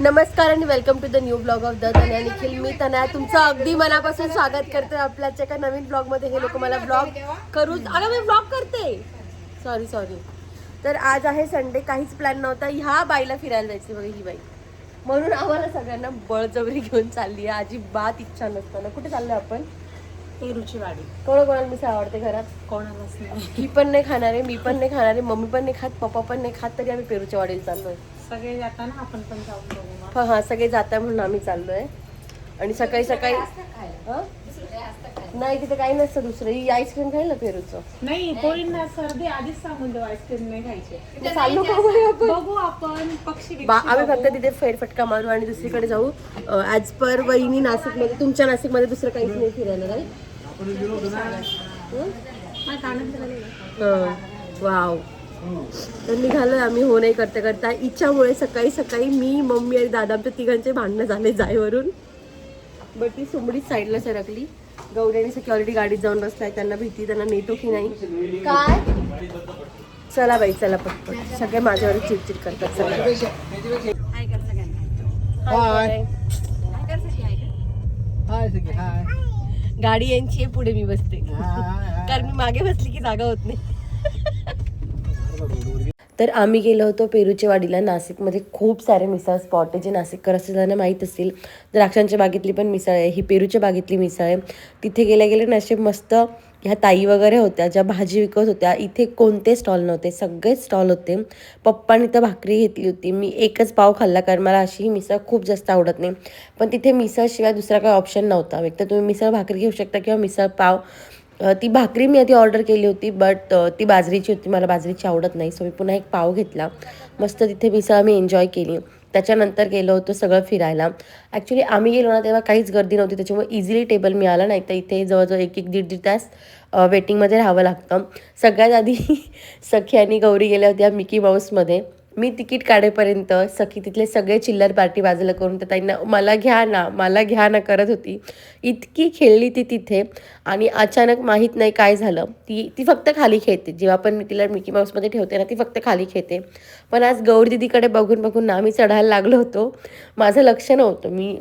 नमस्कार आणि welcome to the new blog of the Tanaya Nikhil. मी तनया तुमचं अगदी मनापासून स्वागत करते आपल्याच्या एका नवीन ब्लॉगमध्ये. हे लोक मला ब्लॉग करू, अगं मी ब्लॉग करते, सॉरी. तर आज आहे संडे, काहीच प्लॅन नव्हता. ह्या बाईला फिरायला जायचं बघा, ही बाई, म्हणून आम्हाला सगळ्यांना बळजबरी घेऊन चालली आहे. अजिबात इच्छा नसताना. कुठे चाललोय आपण? पेरूची वाडी. कोणाकोणाला मिसळ आवडते घरात? कोणालाच नाही. ही पण नाही खाणार आहे, मी पण नाही खाणार आहे, मम्मी पण नाही खात, पप्पा पण नाही खात, तरी आम्ही पेरूच्या वाडीला चाललोय. सगळे जाताना आपण पण जाऊन बघू. हा, सगळे जाताय म्हणून आम्ही चाललोय. आणि सकाळी नाही, तिथे काही नसतं दुसरं. ही आईस्क्रीम खाईल ना पेरूचं. नाही, पोरींना सर्दी आधीच सांगून देऊ, आईस्क्रीम नाही खायचे. चाललो का आपण? बघू आपण पक्षी आम्ही फक्त तिथे फेरफटका मारू आणि दुसरीकडे जाऊ. ॲज पर वहिनी नाशिकमध्ये, तुमच्या नाशिकमध्ये दुसरं काहीच नाही फिरायला, नाही? वाव. तर निघालोय आम्ही. हो नाही करता करता इच्छामुळे सकाळी मी, मम्मी आणि दादा, आमच्या तिघांचे भांडणं झाले जायवरून. बट ती सुमडीच साईडला सरकली. गौरी आणि सखी ऑलरेडी गाडीत जाऊन बसलाय. त्यांना भीती, त्यांना नेतो की नाही काय. चला बाई, चला पटपट. सगळे माझ्यावर चिडचिड करतात. गाडी यांची आहे, पुढे मी बसते, कारण मी मागे बसली की जागा होत नाही. तर आम्ही गेलो होतो पेरूच्या वाडीला. नाशिकमध्ये खूप सारे मिसळ स्पॉट आहे जे नाशिककर असं त्यांना माहीत असतील. द्राक्षांच्या बागेतली पण मिसळ आहे, ही पेरूच्या बागेतली मिसळ आहे. तिथे गेले नशीब मस्त ह्या ताई वगैरे होत्या ज्या भाजी विकत होत्या. इथे कोणते स्टॉल नव्हते, सगळेच स्टॉल होते. पप्पानी तर भाकरी घेतली होती. मी एकच पाव खाल्ला, कारण मला अशी ही मिसळ खूप जास्त आवडत नाही. पण तिथे मिसळशिवाय दुसरा काही ऑप्शन नव्हता. एक तर तुम्ही मिसळ भाकरी घेऊ शकता किंवा मिसळ पाव. ती भाकरी मी आधी ऑर्डर केली होती, बट ती बाजरीची होती, मला बाजरीची आवडत नाही, सो मी पुन्हा एक पाव घेतला. मस्त तिथे मिसळ आम्ही एन्जॉय केली. त्याच्यानंतर गेलो होतो सगळं फिरायला. ॲक्च्युली आम्ही गेलो ना तेव्हा काहीच गर्दी नव्हती, त्याच्यामुळे इझिली टेबल मिळाला. नाही तर इथे जवळजवळ एक दीड तास वेटिंगमध्ये राहावं लागतं. सगळ्यात आधी सखी आणि गौरी गेल्या होत्या मिकी माऊसमध्ये. मी तिकीट काढेपर्यंत सखी तिथले सगळे चिल्लर पार्टी बाजूला करून त्या ताईंना मला घ्या ना करत होती. इतकी खेळली ती तिथे. आणि अचानक माहीत नाही काय झालं, ती फक्त खाली खेळते. जेव्हा पण मी तिला मिकी माऊसमध्ये ठेवते ना, ती फक्त खाली खेळते. पण आज गौरी दिदीकडे बघून ना आम्ही चढायला लागलो होतो. माझं लक्ष नव्हतं, मी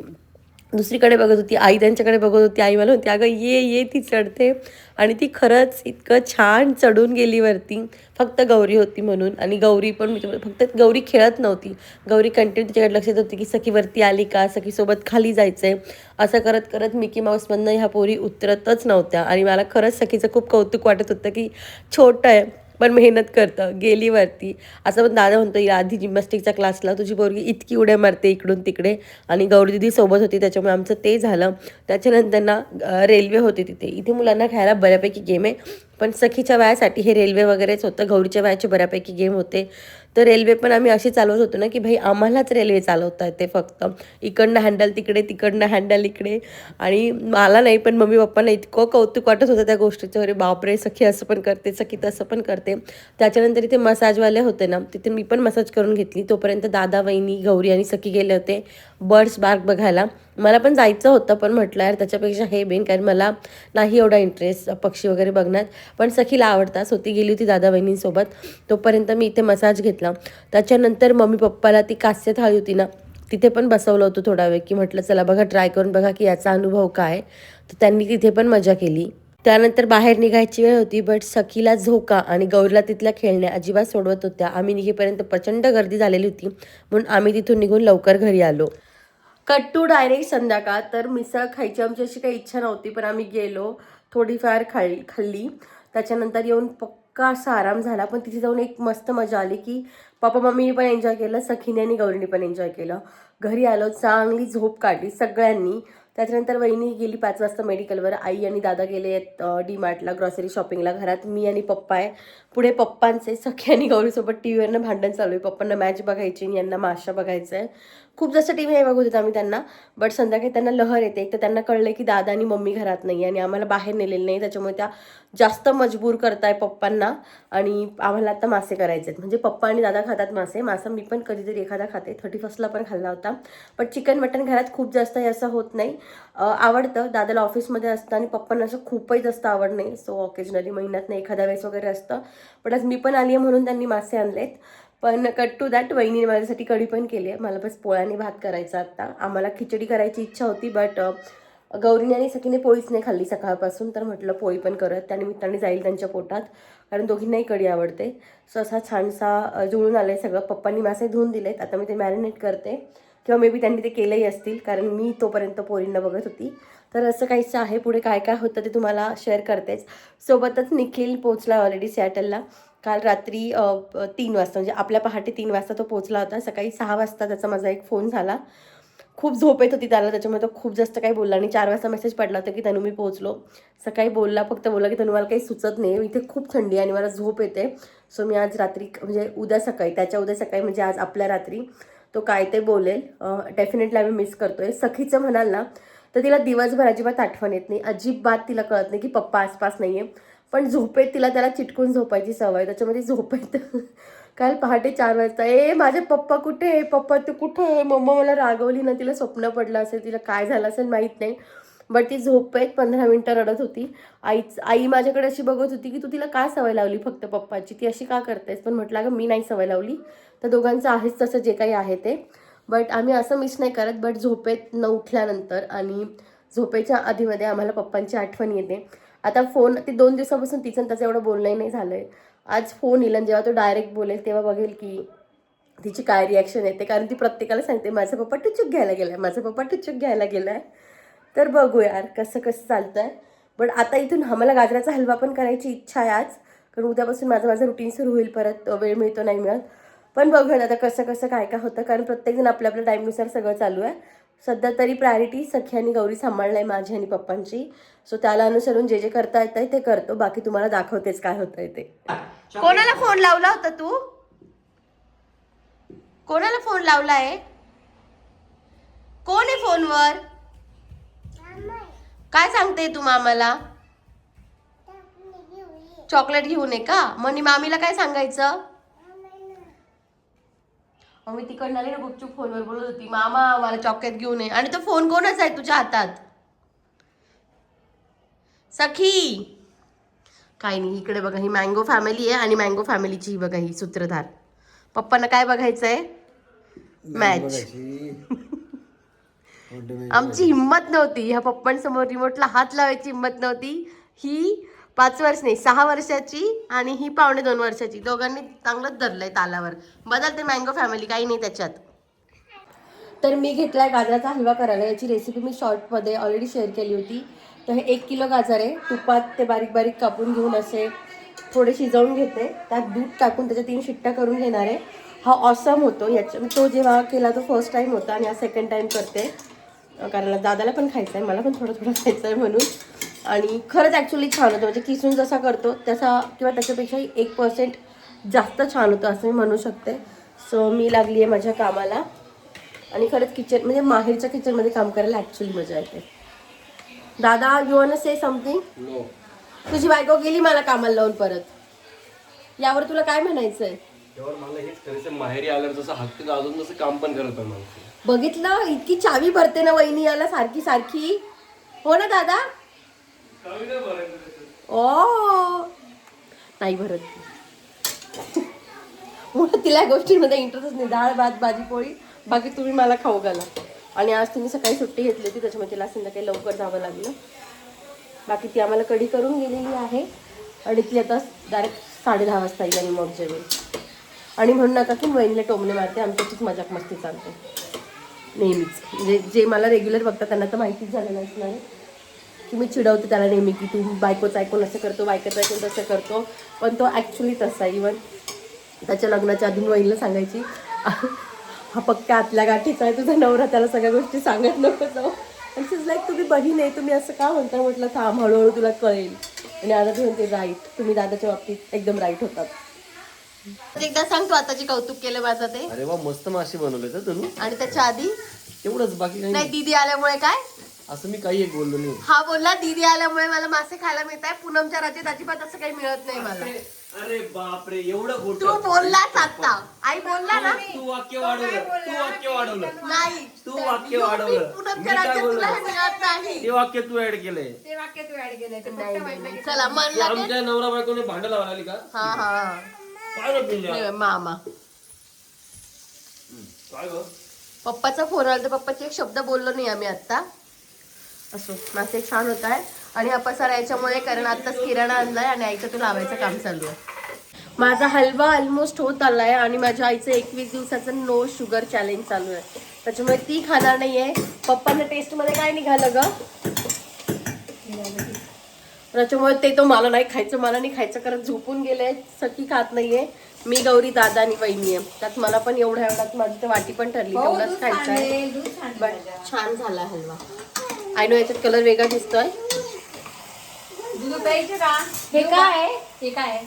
दुसरीकडे बघत होती. आई त्यांच्याकडे बघत होती. आई मला होती, अगं ये ती चढते. आणि ती खरंच इतकं छान चढून गेली वरती, फक्त गौरी होती म्हणून. आणि गौरी पण फक्त गौरी खेळत नव्हती, गौरी कंटिन्यू तिच्याकडे लक्षात होती की सखी वरती आली का, सखीसोबत खाली जायचं आहे. असं करत करत मिकी माऊसमधनं ह्या पोरी उतरतच नव्हत्या. आणि मला खरंच सखीचं खूप कौतुक वाटत होतं की छोटं आहे पण मेहनत करतं, गेली वरती. असं पण दादा म्हणतो, या आधी जिम्नॅस्टिकच्या क्लासला तुझी पोरगी इतकी उड्या मारते इकडून तिकडे. आणि गौरी दिदी सोबत होती, त्याच्यामुळे आमचं ते झालं. त्याच्यानंतर ना रेल्वे होती तिथे. इथे मुलांना खेळायला बऱ्यापैकी गेम आहे, पण सखीच्या वयासाठी हे रेल्वे वगैरेच होतं. गौरीच्या वयाचे बऱ्यापैकी गेम होते. तर रेल्वे पण आम्ही अशी चालवत होतो ना की भाई आम्हालाच रेल्वे चालवता येते, फक्त इकडनं हँडल तिकडे, तिकडनं हँडल इकडे. आणि मला नाही, पण मम्मी पप्पांना इतकं कौतुक वाटत होतं त्या गोष्टीचं. अरे बापरे, सखी असं पण करते, सखी तसं पण करते. त्याच्यानंतर इथे मसाजवाले होते ना, तिथे मी पण मसाज करून घेतली. तोपर्यंत दादा, वहिनी, गौरी आणि सखी गेले होते बर्ड्स पार्क बघायला. मला पण जायचं होतं, पण म्हटलं यार त्याच्यापेक्षा हे बेन, कारण मला नाही एवढा इंटरेस्ट पक्षी वगैरे बघण्यात. पण सखीला आवडतात, स्वती गेली होती दादा वहिनींसोबत. तोपर्यंत मी इथे मसाज घेतला. त्याच्यानंतर मम्मी पप्पाला ती कास्य थाळी होती ना, तिथे पण बसवलं होतं थोडा वेळ, की म्हटलं चला बघा, ट्राय करून बघा की याचा अनुभव काय. तर त्यांनी तिथे पण मजा केली. त्यानंतर बाहेर निघायची वेळ होती, बट सखीला झोका आणि गौरीला तिथल्या खेळण्या अजिबात सोडवत होत्या. आम्ही निघेपर्यंत प्रचंड गर्दी झालेली होती, म्हणून आम्ही तिथून निघून लवकर घरी आलो. कट टू डायरेक्ट संध्याकाळ. तर मिसळ खायची आमची अशी काही इच्छा नव्हती, पण आम्ही गेलो, थोडीफार खाल्ली. त्याच्यानंतर येऊन पक्का असा आराम झाला. पण तिथे जाऊन एक मस्त मजा आली की पप्पा मम्मीने पण एन्जॉय केलं, सखीने आणि गौरीने पण एन्जॉय केलं. घरी आलो, चांगली झोप काढली सगळ्यांनी. त्याच्यानंतर वहिनी गेली 5 वाजता मेडिकलवर. आई आणि दादा गेले डी मार्टला ग्रॉसरी शॉपिंगला. घरात मी आणि पप्पा आहे. पुढे पप्पांचे सखी आणि गौरीसोबत टी व्हीवरनं भांडण चालू आहे. पप्पांना मॅच बघायची आणि यांना माशा बघायचं आहे. खूप जास्त टी व्ही नाही बघत होतो आम्ही त्यांना, बट संध्याकाळी त्यांना लहर येते. एक तर त्यांना कळलं की दादा आणि मम्मी घरात नाही आणि आम्हाला बाहेर नेलेलं नाही, त्याच्यामुळे त्या जास्त मजबूर करताय पप्पांना. आणि आम्हाला आता मासे करायचे आहेत. म्हणजे पप्पा आणि दादा खातात मासा मी पण कधीतरी एखादा खाते. 31st पण खाल्ला होता. पण चिकन मटन घरात खूप जास्त हे असं होत नाही. आवडतं, दादाला ऑफिसमध्ये असतं आणि पप्पांना असं खूपही जास्त आवड नाही. सो ऑकेजनली महिन्यातनं एखाद्या वेळेस वगैरे असतं. पण आज मी पण आली आहे म्हणून त्यांनी मासे आणलेत. पण कट टू दॅट वहिनीने माझ्यासाठी कढी पण केली आहे. मला बस पोळ्याने भात करायचा आता. आम्हाला खिचडी करायची इच्छा होती, बट गौरीने आणि सखीने पोळीच नाही खाल्ली सकाळपासून, तर म्हटलं पोळी पण करत, त्यानिमित्ताने जाईल त्यांच्या पोटात, कारण दोघींनाही कढी आवडते. सो असा छानसा जुळून आलं आहे सगळं. पप्पांनी मासे धुवून दिलेत, आता मी ते मॅरिनेट करते, किंवा मे बी त्यांनी ते केलंही असतील, कारण मी तोपर्यंत पोरींना बघत होती. तर असं काहीच आहे. पुढे काय काय होतं ते तुम्हाला शेअर करतेच. सोबतच निखिल पोचला ऑलरेडी सिॲटलला. काल रात्री 3 वाजता, म्हणजे आपल्या पहाटे 3 वाजता तो पोचला होता. सकाळी 6 वाजता त्याचा माझा एक फोन झाला. खूप झोप येत होती त्याला, त्याच्यामुळे तो खूप जास्त काही बोलला आणि 4 वाजता मेसेज पडला होता की तनू मी पोहोचलो. सकाळी फक्त बोलला की तनू मला काही सुचत नाही, इथे खूप थंडी आहे आणि मला झोप येते. सो मी आज रात्री, म्हणजे उद्या सकाळी, त्याच्या उद्या सकाळी म्हणजे आज आपल्या रात्री तो काय ते बोलेल. डेफिनेटली आम्ही मिस करतोय. सखीचं म्हणाल ना तर तिला दिवसभर अजिबात आठवण येत नाही, अजिबात तिला कळत नाही की पप्पा आसपास नाही आहे. पण झोपेत तिला त्याला चिटकून झोपायची सवय, त्याच्यामध्ये झोपेत काल पहाटे 4 वाजता माझे पप्पा कुठे आहे, पप्पा तू कुठे आहे, मम्मा मला रागवली ना, तिला स्वप्न पडलं असेल, तिला काय झालं असेल माहीत नाही. बट ती झोपेत 15 मिनटं रडत होती. आई माझ्याकडे अशी बघत होती की तू तिला काय सवय लावली फक्त पप्पाची, ती अशी का करतेस. पण म्हटलं अगं मी नाही सवय लावली, तर दोघांचं आहेच तसं जे काही आहे ते. बट आम्ही असं मिस नाही करत, बट झोपेत न उठल्यानंतर आणि झोपेच्या आधीमध्ये आम्हाला पप्पांची आठवण येते. आता फोन ते 2 दिवसापासून तिचं त्याचं एवढं बोलणंही नाही झालं आहे. आज फोन येईल आणि जेव्हा तो डायरेक्ट बोलेल तेव्हा बघेल की तिची काय रिॲक्शन येते, कारण ती प्रत्येकाला सांगते माझा पप्पा टुचूक घ्यायला गेला आहे, माझा पप्पा टुचूक घ्यायला गेला आहे. तर बघू यार कसं कसं चालतं आहे. बट आता इथून आम्हाला गाजराचा हलवा पण करायची इच्छा आहे आज, कारण उद्यापासून माझं रुटीन सुरू होईल, परत वेळ मिळतो नाही मिळत. पण बघूयात आता कसं कसं काय काय होतं, कारण प्रत्येकजण आपल्या आपल्या टाईमनुसार सगळं चालू आहे. सध्या तरी प्रायोरिटी सखी आणि गौरी सांभाळणं आहे माझी आणि पप्पांची. सो त्याला अनुसरून जे जे करता येत आहे ते करतो, बाकी तुम्हाला दाखवतेच काय होतंय ते. कोणाला फोन लावला होता तू? कोणाला फोन लावलाय? कोण आहे फोनवर? काय सांगते तू मामाला? चॉकलेट घेऊन ये का? मनी मामीला काय सांगायचं? मी तिकडनं आली ना, गुपचूप फोनवर बोलत होती मामा मला चॉकलेट घेऊन ये, आणि तो फोन कोणाचा आहे तुझ्या हातात? सखी काय नाही. इकडे बघा, ही मँगो फॅमिली आहे आणि मँगो फॅमिलीची ही बघा ही सूत्रधार. पप्पांना काय बघायचंय? मॅच. आमची हिंमत नव्हती ह्या पप्पांसमोर रिमोटला हात लावायची, हिंमत नव्हती. ही 5 वर्ष नाही 6 वर्षाची आणि ही 2.25 वर्षाची, दोघांनी चांगलंच धरलंय तालावर. बदलते मँगो फॅमिली, काही नाही त्याच्यात. तर मी घेतलाय गाजराचा हलवा करायला. याची रेसिपी मी शॉर्टमध्ये ऑलरेडी शेअर केली होती. तर हे 1 किलो गाजर आहे, तुपात ते बारीक बारीक कापून घेऊन असे थोडे शिजवून घेते, त्यात दूध टाकून त्याच्या 3 शिट्ट्या करून घेणार आहे. हा ऑसम होतो. तो जेव्हा केला तो फर्स्ट टाइम होता आणि हा सेकंड टाइम करते, कारण दादाला पण खायचं आहे, मला पण थोडं थोडं खायचं आहे म्हणून. आणि खरंच ॲक्च्युली छान होतं, म्हणजे किसून जसा करतो तसा किंवा त्याच्यापेक्षाही 1% जास्त छान होतं असं मी म्हणू शकते. सो मी लागली आहे माझ्या कामाला आणि खरंच किचन म्हणजे माहेरच्या किचनमध्ये काम करायला ॲक्च्युली मजा येते. दादा you want to say something? No. तुझी बायको गेली मला कामाला लावून परत, यावर तुला काय म्हणायचं आहे? यावर मला हेच करायचं, माहेरी आल्यावर जसं हक्क अजून तसं काम पण करत आहे. बघितलं इतकी चावी भरते ना वहिनी याला सारखी सारखी, हो ना दादा? ओ नाही भरत म्हणून तिला गोष्टींमध्ये इंटरेस्ट नाही. डाळ भात भाजी पोळी, बाकी तुम्ही मला खाऊ घाला. आणि आज तुम्ही सकाळी सुट्टी घेतली होती त्याच्यामुळे तिला संध्याकाळी लवकर जावं लागलं. बाकी ती आम्हाला कढी करून गेलेली आहे आणि ती आता डायरेक्ट 10:30 वाजता येईल आणि मग जेवेल. आणि म्हणू नका की वहिनीला टोमणे मारते, आमच्याचीच मजाक मस्ती चालते नेहमीच. म्हणजे जे मला रेग्युलर बघतात त्यांना तर माहितीच झालेलं असणार आहे की मी चिडवते त्याला नेहमी की तू बायकोचं ऐकून असं करतो, बायकोचं ऐकून तसं करतो. पण तो ॲक्च्युली तसा आहे. इवन त्याच्या लग्नाच्या आधी वहिनीला सांगायची हा पक्का आतल्या गाठीचा आहे तुझा नवरा, त्याला सगळ्या गोष्टी सांगत नको जाऊ. आणि तिज लाईक तुम्ही बहीण आहे, तुम्ही असं का म्हणता? म्हटलं थांब हळूहळू तुला कळेल. आणि आता ती म्हणते राईट, तुम्ही दादाच्या बाबतीत एकदम राईट होतात. एकदा सांग तू आताची कौतुक केलं माझं ते. अरे वा मस्त मासे बनवले तर तनु. आणि त्याच्या आधी तेवढंच, बाकी काही नाही. दीदी आल्यामुळे काय असं मी काही एक बोललो नाही. हा बोलला दीदी आल्यामुळे मला मासे खायला मिळत आहे, पूनमच्या राज्यात अजिबात असं काही मिळत नाही मला. अरे बापरे, एवढं खोटं तू बोललाच आता. आई बोलला ना, तू वाक्य वाढवलं नाही तू वाक्य वाढवलं. पूनमच्या राज्यात तुला हे मिळत नाही. ते वाक्य तू ऍड केलंय. ते वाक्य तू ऍड केलंय. नाही. चला मन लागेल. आमच्या नवरा बायकोने भांडण लावली का? हा काय रे पिल्ल्या? मामा काय गं? पप्पाचा फोन आला तर पप्पाचे एक शब्द बोललो नाही आम्ही आत्ता. असो मासे छान होत आहे आणि हा पसारा याच्यामुळे कारण आत्ताच किराणा आणलाय आणि आईचं तो लावायचं काम चालू आहे. माझा हलवा ऑलमोस्ट होत आलाय आणि माझ्या आईचं 21 दिवसाचं नो शुगर चॅलेंज चालू आहे, त्याच्यामुळे ती खाणार नाहीये. पप्पांना टेस्ट मध्ये काय निघालं ग? त्याच्यामुळे ते तो मला नाही खायचं कारण झोपून गेले, सखी खात नाहीये. मी गौरी दादा आणि वहिनी आहे, त्यात मला पण एवढ्यात माझी तर वाटी पण ठरली तेवढाच खायचा आहे. बट छान झाला हलवा. आय नो याच्यात कलर वेगळा दिसतोय. दूध प्यायचं का? हे काय आहे? हे काय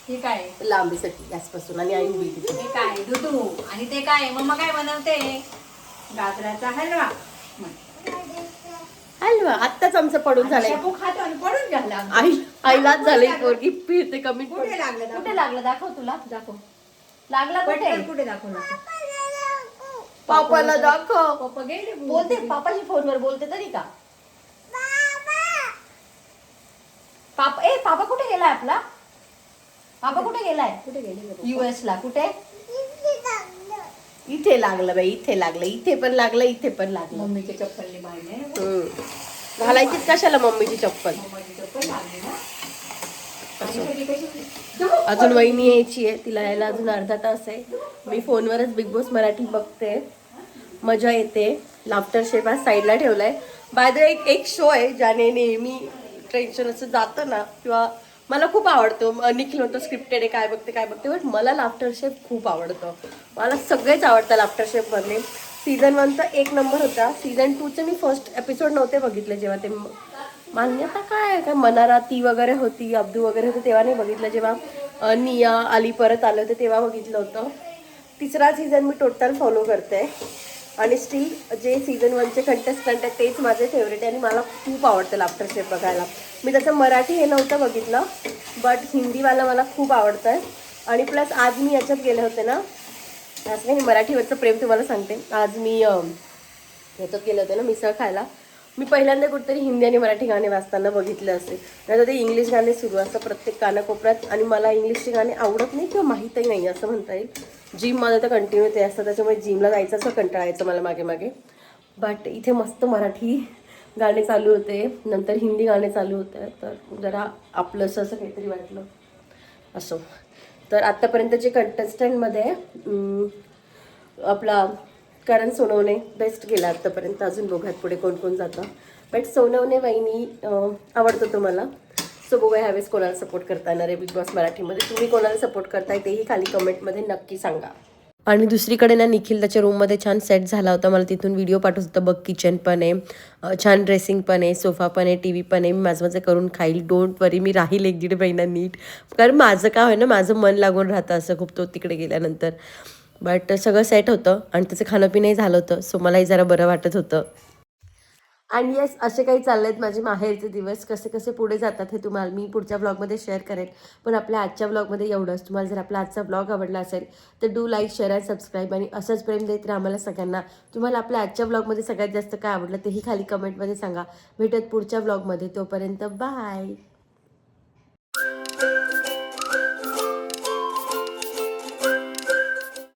हे काय लांबीसाठी गॅसपासून आणि आई उभी तिथे. हे काय दुधू आणि ते काय मम्मा काय बनवते? गाजराचा हलवा. हलवा आत्ताच आमचं पडून झालंय. शाबू खातो आणि पडून झाला. आईलाच झालंय पोरगी फिरते कमी. कुठे लागलं? कुठे लागलं दाखव तुला. दाखव. लागला कुठे? पटकन कुठे दाखवलं? पापाला दाखव. पप्पा गेले बोलते पापाची फोनवर बोलते तरी का? पापा कुठे गेलाय आपला? पापा कुठे गेलाय? कुठे गेले? US ला. कुठे? इथे लागलं बाई, इथे लागलं, इथे पण लागलं, इथे पण लागलं. मम्मीच्या चप्पलने बांधले. घालायचीच कशाला मम्मीची चप्पल? मम्मीची चप्पल लागली ना. अजून वहिनी यायची आहे, तिला यायला अजून अर्धा तास आहे. मी फोनवरच बिग बॉस मराठी बघते, मजा येते. लाफ्टर शेफ आज साईडला ठेवलाय. बाय द वे एक शो आहे ज्याने नेहमी टेन्शन असं जातं ना, किंवा मला खूप आवडतो. निखिल म्हणतो स्क्रिप्टेड आहे, काय बघते बट मला लाफ्टर शेफ खूप आवडतं. मला सगळेच आवडतं लाफ्टर शेफ मधले. सीझन 1 तर 1 नंबर होता. सीझन 2चे मी फर्स्ट एपिसोड नव्हते बघितले, जेव्हा ते मान्यता काय मनारा ती वगैरे होती, अब्दू वगैरे होते तेव्हा नाही बघितलं. जेव्हा निया आली परत आलं होतं तेव्हा बघितलं होतं. 3रा सीझन मी टोटल फॉलो करते आणि स्टील जे सीझन 1चे कंटेस्टंट आहेत तेच माझे फेवरेट आहे आणि मला खूप आवडतं लाफ्टर शेफ बघायला. मी त्याचं मराठी हे नव्हतं बघितलं, बट हिंदीवाला मला खूप आवडतं आहे. आणि प्लस आज मी याच्यात गेले होते ना, असं काही मराठीवरचं प्रेम तुम्हाला सांगते. आज मी याच्यात गेले होते ना मिसळ खायला. मी पहिल्यांदा कुठेतरी हिंदी आणि मराठी गाणे वाजताना बघितले असे, नाही तर ते इंग्लिश गाणे सुरू असतं प्रत्येक कानाकोपऱ्यात. आणि मला इंग्लिशचे गाणे आवडत नाही किंवा माहीतही नाही असं म्हणता येईल. जिममध्ये तर कंटिन्यू ते असतं, त्याच्यामुळे जिमला जायचं असं कंटाळायचं मला मागे. बट इथे मस्त मराठी गाणे चालू होते, नंतर हिंदी गाणे चालू होते, तर जरा आपलंसं असं काहीतरी वाटलं. असो, तर आत्तापर्यंतचे कंटेस्टंटमध्ये आपला करण सोनवणे बेस्ट गेला आत्तापर्यंत. अजून बघात पुढे कोण कोण जातं. बट सोनवणे वहिनी आवडतो तुम्हाला. सो बघूया ह्यावेळेस कोणाला सपोर्ट करता येणार आहे बिग बॉस मराठीमध्ये. तुम्ही कोणाला सपोर्ट करताय तेही खाली कमेंटमध्ये नक्की सांगा. आणि दुसरीकडे ना निखिल त्याच्या रूममध्ये छान सेट झाला होता. मला तिथून व्हिडिओ पाठवत होता. बघ किचन पण आहे, छान ड्रेसिंग पण आहे, सोफा पण आहे, टी व्ही पण आहे. मी माझं करून खाईल, डोंट वरी. मी राहील 1-1.5 महिना नीट, कारण माझं काय आहे ना, माझं मन लागून राहतं असं खूप तो तिकडे गेल्यानंतर. बट सगळं सेट होतं आणि त्याचं खाणंपिणंही झालं होतं, सो मलाही जरा बरं वाटत होतं. आणि येस, असे काही चालले आहेत माझे माहेरचे दिवस. कसे कसे पुढे जातात हे तुम्हाला मी पुढच्या ब्लॉगमध्ये शेअर करेन. पण आपल्या आजच्या ब्लॉगमध्ये एवढंच. तुम्हाला जर आपला आजचा ब्लॉग आवडला असेल तर डू लाईक, शेअर आणि सबस्क्राईब. आणि असंच प्रेम देत राहा आम्हाला सगळ्यांना. तुम्हाला आपल्या आजच्या ब्लॉगमध्ये सगळ्यात जास्त काय आवडलं तेही खाली कमेंटमध्ये सांगा. भेटत पुढच्या ब्लॉगमध्ये. तोपर्यंत बाय.